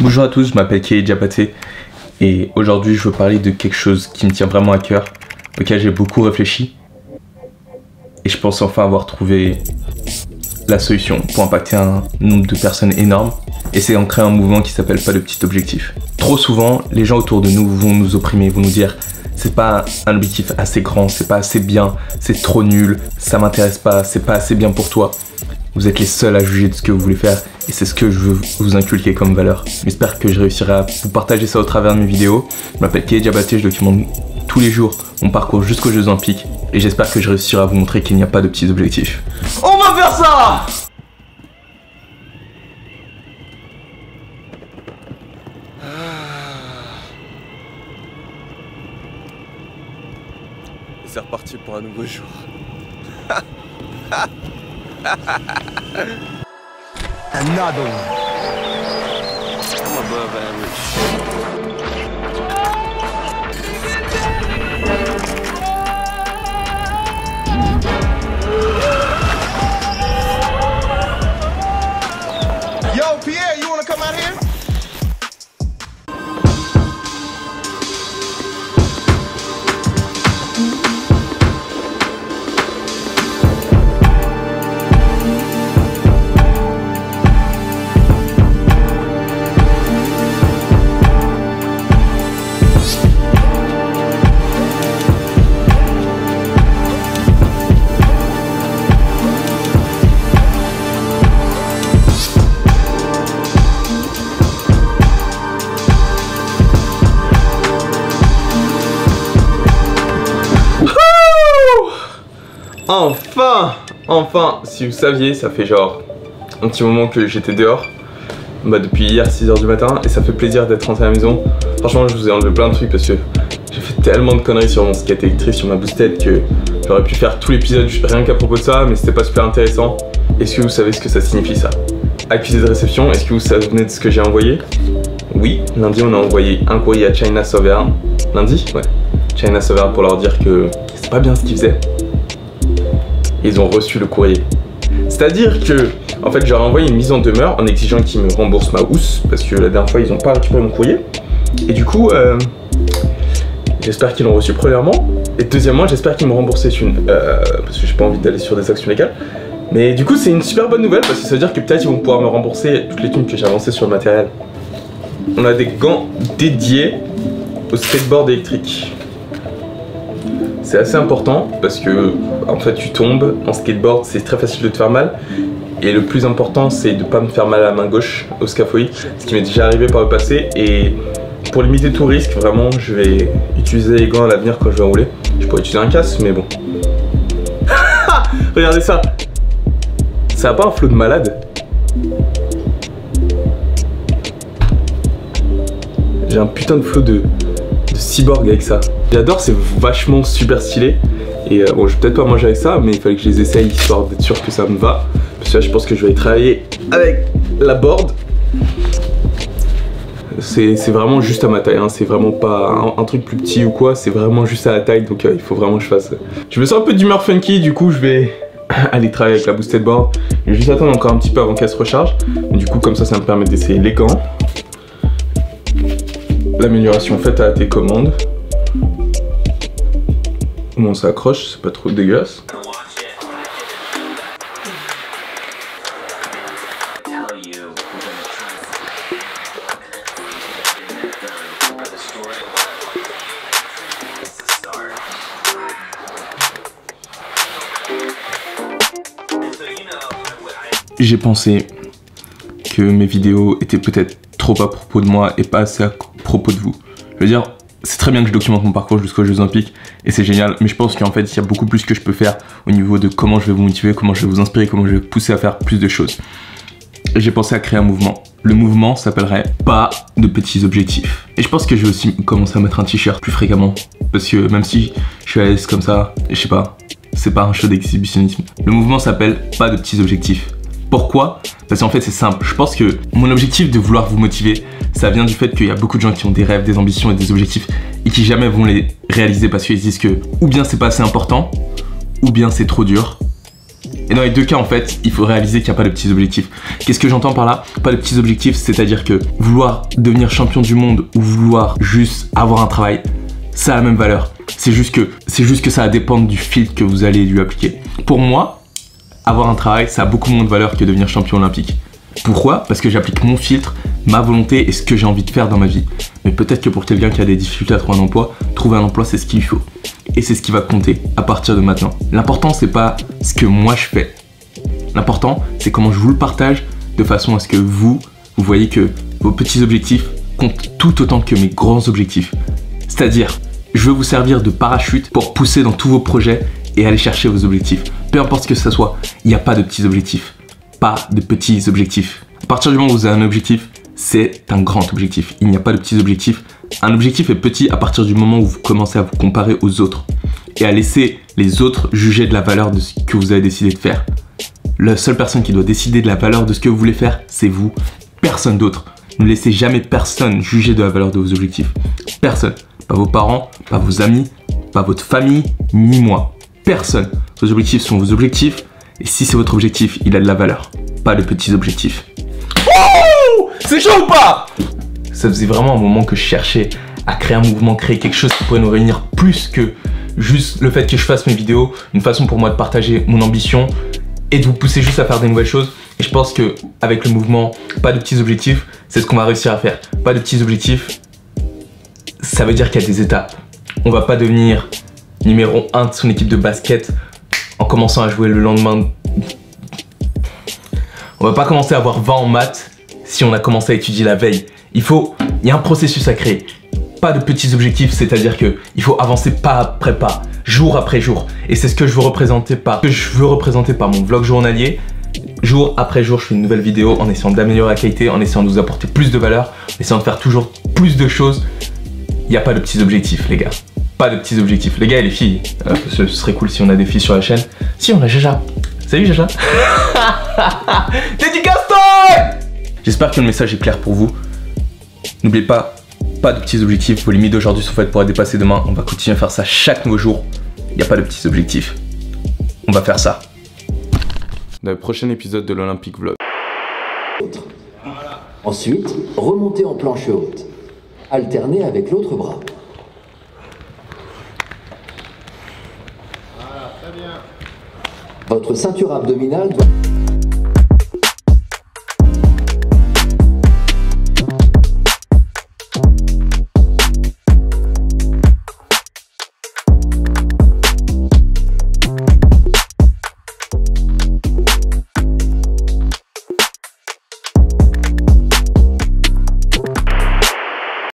Bonjour à tous, je m'appelle Kei Diabaté et aujourd'hui je veux parler de quelque chose qui me tient vraiment à cœur, auquel j'ai beaucoup réfléchi et je pense enfin avoir trouvé la solution pour impacter un nombre de personnes énorme, et c'est en créant un mouvement qui s'appelle Pas de Petit Objectif. Trop souvent, les gens autour de nous vont nous opprimer, vont nous dire c'est pas un objectif assez grand, c'est pas assez bien, c'est trop nul, ça m'intéresse pas, c'est pas assez bien pour toi. Vous êtes les seuls à juger de ce que vous voulez faire et c'est ce que je veux vous inculquer comme valeur. J'espère que je réussirai à vous partager ça au travers de mes vidéos. Je m'appelle Kei Diabaté, je documente tous les jours mon parcours jusqu'aux Jeux Olympiques et j'espère que je réussirai à vous montrer qu'il n'y a pas de petits objectifs. On va faire ça! C'est reparti pour un nouveau jour. Another one. I'm above average. Yo, Pierre, you wanna come out here? Enfin, si vous saviez, ça fait genre un petit moment que j'étais dehors, depuis hier 6h du matin, et ça fait plaisir d'être rentré à la maison. Franchement, je vous ai enlevé plein de trucs parce que j'ai fait tellement de conneries sur mon skate électrique, sur ma boosted, que j'aurais pu faire tout l'épisode rien qu'à propos de ça, mais c'était pas super intéressant. Est-ce que vous savez ce que ça signifie ça? Accusé de réception, est-ce que vous savez de ce que j'ai envoyé? Oui, lundi on a envoyé un courrier à China Southern. Lundi? Ouais. China Southern pour leur dire que c'est pas bien ce qu'ils faisaient. Ils ont reçu le courrier. C'est-à-dire que, en fait, j'aurais envoyé une mise en demeure en exigeant qu'ils me remboursent ma housse, parce que la dernière fois, ils n'ont pas récupéré mon courrier. Et du coup, j'espère qu'ils l'ont reçu premièrement. Et deuxièmement, j'espère qu'ils m'ont remboursé une, parce que j'ai pas envie d'aller sur des actions légales. Mais du coup, c'est une super bonne nouvelle, parce que ça veut dire que peut-être ils vont pouvoir me rembourser toutes les thunes que j'ai avancées sur le matériel. On a des gants dédiés au skateboard électrique. C'est assez important parce que en fait tu tombes en skateboard, c'est très facile de te faire mal, et le plus important c'est de pas me faire mal à la main gauche au scaphoïde, ce qui m'est déjà arrivé par le passé, et pour limiter tout risque vraiment je vais utiliser les gants à l'avenir quand je vais rouler. Je pourrais utiliser un casque mais bon. Regardez ça, ça a pas un flow de malade? J'ai un putain de flow de cyborg avec ça. J'adore, c'est vachement super stylé. Et bon, je vais peut-être pas manger avec ça, mais il fallait que je les essaye histoire d'être sûr que ça me va. Parce que là, je pense que je vais y travailler avec la board. C'est vraiment juste à ma taille, hein. C'est vraiment pas un truc plus petit ou quoi, c'est vraiment juste à la taille, donc il faut vraiment que je fasse. Je me sens un peu d'humeur funky, du coup je vais aller travailler avec la boosted board. Je vais juste attendre encore un petit peu avant qu'elle se recharge. Du coup, comme ça me permet d'essayer les gants. L'amélioration faite à tes commandes. Comment ça accroche, c'est pas trop dégueulasse. J'ai pensé que mes vidéos étaient peut-être trop à propos de moi et pas assez à propos de vous. Je veux dire, c'est très bien que je documente mon parcours jusqu'aux Jeux Olympiques et c'est génial, mais je pense qu'en fait il y a beaucoup plus que je peux faire au niveau de comment je vais vous motiver, comment je vais vous inspirer, comment je vais vous pousser à faire plus de choses. Et j'ai pensé à créer un mouvement. Le mouvement s'appellerait Pas de Petits Objectifs. Et je pense que je vais aussi commencer à mettre un t-shirt plus fréquemment, parce que même si je suis à l'aise comme ça, je sais pas, c'est pas un show d'exhibitionnisme. Le mouvement s'appelle Pas de Petits Objectifs. Pourquoi? Parce qu'en fait c'est simple, je pense que mon objectif de vouloir vous motiver, ça vient du fait qu'il y a beaucoup de gens qui ont des rêves, des ambitions et des objectifs et qui jamais vont les réaliser parce qu'ils disent que ou bien c'est pas assez important, ou bien c'est trop dur, Et dans les deux cas, en fait, il faut réaliser qu'il n'y a pas de petits objectifs. Qu'est-ce que j'entends par là? Pas de petits objectifs, c'est-à-dire que vouloir devenir champion du monde ou vouloir juste avoir un travail, ça a la même valeur. C'est juste que ça va dépendre du filtre que vous allez lui appliquer. Pour moi, avoir un travail, ça a beaucoup moins de valeur que devenir champion olympique. Pourquoi? Parce que j'applique mon filtre, ma volonté et ce que j'ai envie de faire dans ma vie. Mais peut-être que pour quelqu'un qui a des difficultés à trouver un emploi c'est ce qu'il faut. Et c'est ce qui va compter à partir de maintenant. L'important, c'est pas ce que moi je fais. L'important, c'est comment je vous le partage de façon à ce que vous voyez que vos petits objectifs comptent tout autant que mes grands objectifs. C'est-à-dire, je veux vous servir de parachute pour pousser dans tous vos projets et aller chercher vos objectifs. Peu importe ce que ça soit, il n'y a pas de petits objectifs. Pas de petits objectifs. À partir du moment où vous avez un objectif, c'est un grand objectif. Il n'y a pas de petits objectifs. Un objectif est petit à partir du moment où vous commencez à vous comparer aux autres et à laisser les autres juger de la valeur de ce que vous avez décidé de faire. La seule personne qui doit décider de la valeur de ce que vous voulez faire, c'est vous, personne d'autre. Ne laissez jamais personne juger de la valeur de vos objectifs. Personne. Pas vos parents, pas vos amis, pas votre famille, ni moi. Personne. Vos objectifs sont vos objectifs. Et si c'est votre objectif, il a de la valeur. Pas de petits objectifs. Oh, c'est chaud ou pas? Ça faisait vraiment un moment que je cherchais à créer un mouvement, créer quelque chose qui pourrait nous réunir plus que juste le fait que je fasse mes vidéos. Une façon pour moi de partager mon ambition et de vous pousser juste à faire des nouvelles choses. Et je pense que avec le mouvement, pas de petits objectifs, c'est ce qu'on va réussir à faire. Pas de petits objectifs, ça veut dire qu'il y a des étapes. On va pas devenir numéro 1 de son équipe de basket en commençant à jouer le lendemain. On va pas commencer à avoir 20 en maths si on a commencé à étudier la veille. Il y a un processus à créer. Pas de petits objectifs, c'est-à-dire que il faut avancer pas après pas, jour après jour. Et c'est ce que je veux représenter par mon vlog journalier. Jour après jour, je fais une nouvelle vidéo en essayant d'améliorer la qualité, en essayant de vous apporter plus de valeur, en essayant de faire toujours plus de choses. Il n'y a pas de petits objectifs, les gars. Pas de petits objectifs. Les gars et les filles, ce serait cool si on a des filles sur la chaîne. Si, on a Jaja. Salut Jaja. Dédicace-toi! J'espère que le message est clair pour vous. N'oubliez pas de petits objectifs. Vos limites d'aujourd'hui sont faites pour être dépassées demain. On va continuer à faire ça chaque nouveau jour. Il n'y a pas de petits objectifs. On va faire ça. Dans le prochain épisode de l'Olympique Vlog. Ensuite, remontez en planche haute. Alternez avec l'autre bras. Votre ceinture abdominale doit...